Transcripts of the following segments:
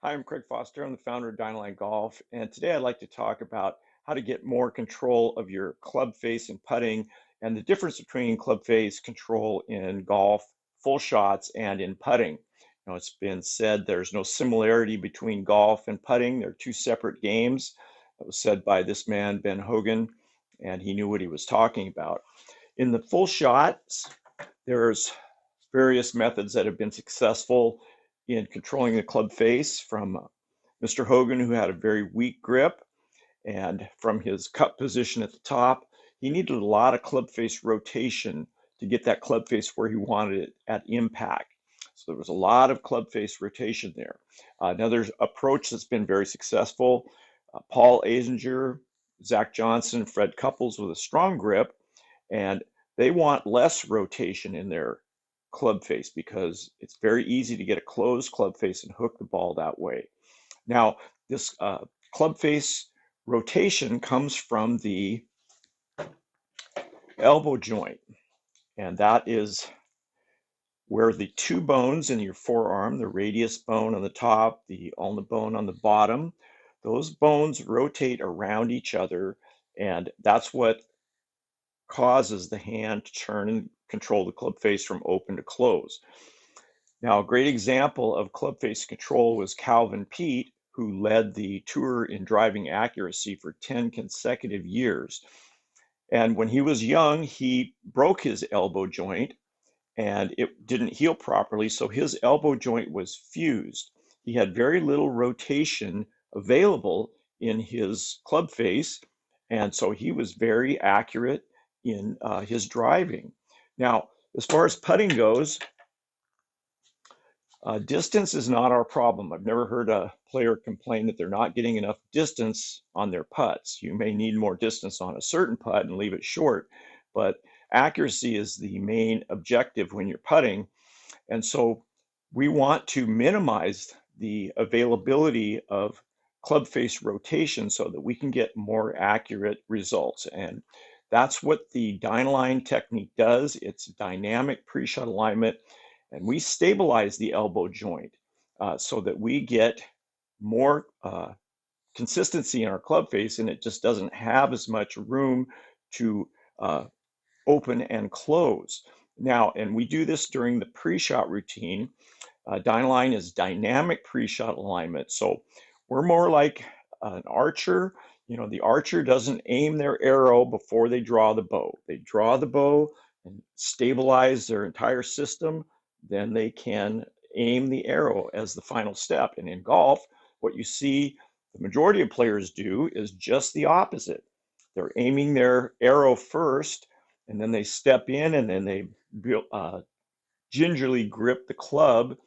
Hi, I'm Craig Foster. I'm the founder of DynAlign Golf, and today I'd like to talk about how to get more control of your club face and putting, and the difference between club face control in golf, full shots, and in putting. It's been said there's no similarity between golf and putting. They're two separate games. That was said by this man, Ben Hogan, and he knew what he was talking about. In the full shots, there's various methods that have been successful in controlling the club face from Mr. Hogan, who had a very weak grip, and from his cup position at the top, he needed a lot of club face rotation to get that club face where he wanted it at impact. So there was a lot of club face rotation there. Another approach that's been very successful, Paul Azinger, Zach Johnson, Fred Couples with a strong grip, and they want less rotation in their club face because it's very easy to get a closed club face and hook the ball that way. Now, this club face rotation comes from the elbow joint, and that is where the two bones in your forearm, the radius bone on the top, the ulna bone on the bottom, those bones rotate around each other, and that's what causes the hand to turn and control the club face from open to close. Now, a great example of club face control was Calvin Peete, who led the tour in driving accuracy for 10 consecutive years. And when he was young, he broke his elbow joint and it didn't heal properly, so his elbow joint was fused. He had very little rotation available in his club face, and so he was very accurate in his driving. Now, as far as putting goes, distance is not our problem. I've never heard a player complain that they're not getting enough distance on their putts. You may need more distance on a certain putt and leave it short, but accuracy is the main objective when you're putting. And so we want to minimize the availability of club face rotation so that we can get more accurate results. And that's what the DynAlign technique does. It's dynamic pre-shot alignment, and we stabilize the elbow joint so that we get more consistency in our club face, and it just doesn't have as much room to open and close. Now, and we do this during the pre-shot routine. DynAlign is dynamic pre-shot alignment. So we're more like an archer. The archer doesn't aim their arrow before they draw the bow. They draw the bow and stabilize their entire system. Then they can aim the arrow as the final step. And in golf, what you see the majority of players do is just the opposite. They're aiming their arrow first, and then they step in, and then they gingerly grip the club.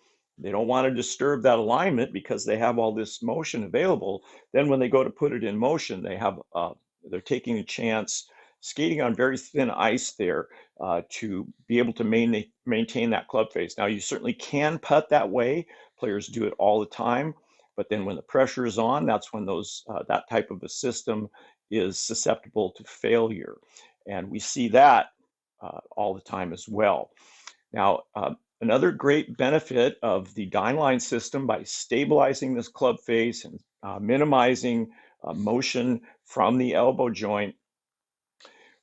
They don't want to disturb that alignment because they have all this motion available. Then when they go to put it in motion, they're taking a chance, skating on very thin ice there to be able to maintain that club face. Now, you certainly can putt that way. Players do it all the time. But then when the pressure is on, that's when that type of a system is susceptible to failure. And we see that all the time as well. Now, another great benefit of the DynAlign system by stabilizing this club face and minimizing motion from the elbow joint,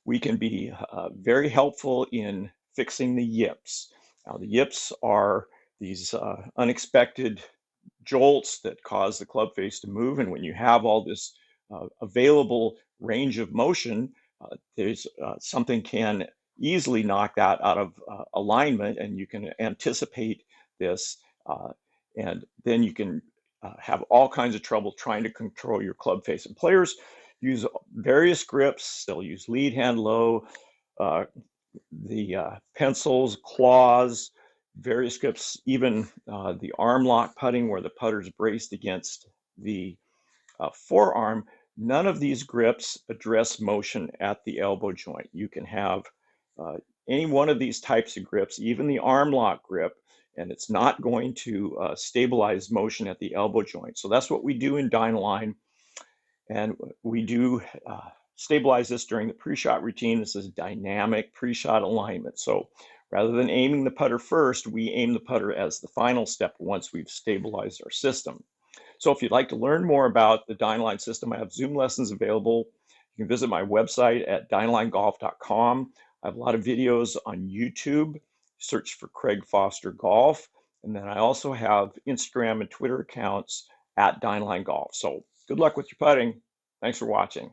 we can be very helpful in fixing the yips. Now, the yips are these unexpected jolts that cause the club face to move, and when you have all this available range of motion, there's something can easily knock that out of alignment, and you can anticipate this, and then you can have all kinds of trouble trying to control your club face. And players use various grips. They'll use lead hand low, uh, the pencils, claws, various grips, even the arm lock putting where the putter's braced against the forearm. None of these grips address motion at the elbow joint. You can have any one of these types of grips, even the arm lock grip, and it's not going to stabilize motion at the elbow joint. So that's what we do in DynAlign, and we do stabilize this during the pre-shot routine. This is dynamic pre-shot alignment. So rather than aiming the putter first, we aim the putter as the final step once we've stabilized our system. So if you'd like to learn more about the DynAlign system, I have Zoom lessons available. You can visit my website at DynAlignGolf.com. I have a lot of videos on YouTube. Search for Craig Foster Golf. And then I also have Instagram and Twitter accounts at DynAlign Golf. So good luck with your putting. Thanks for watching.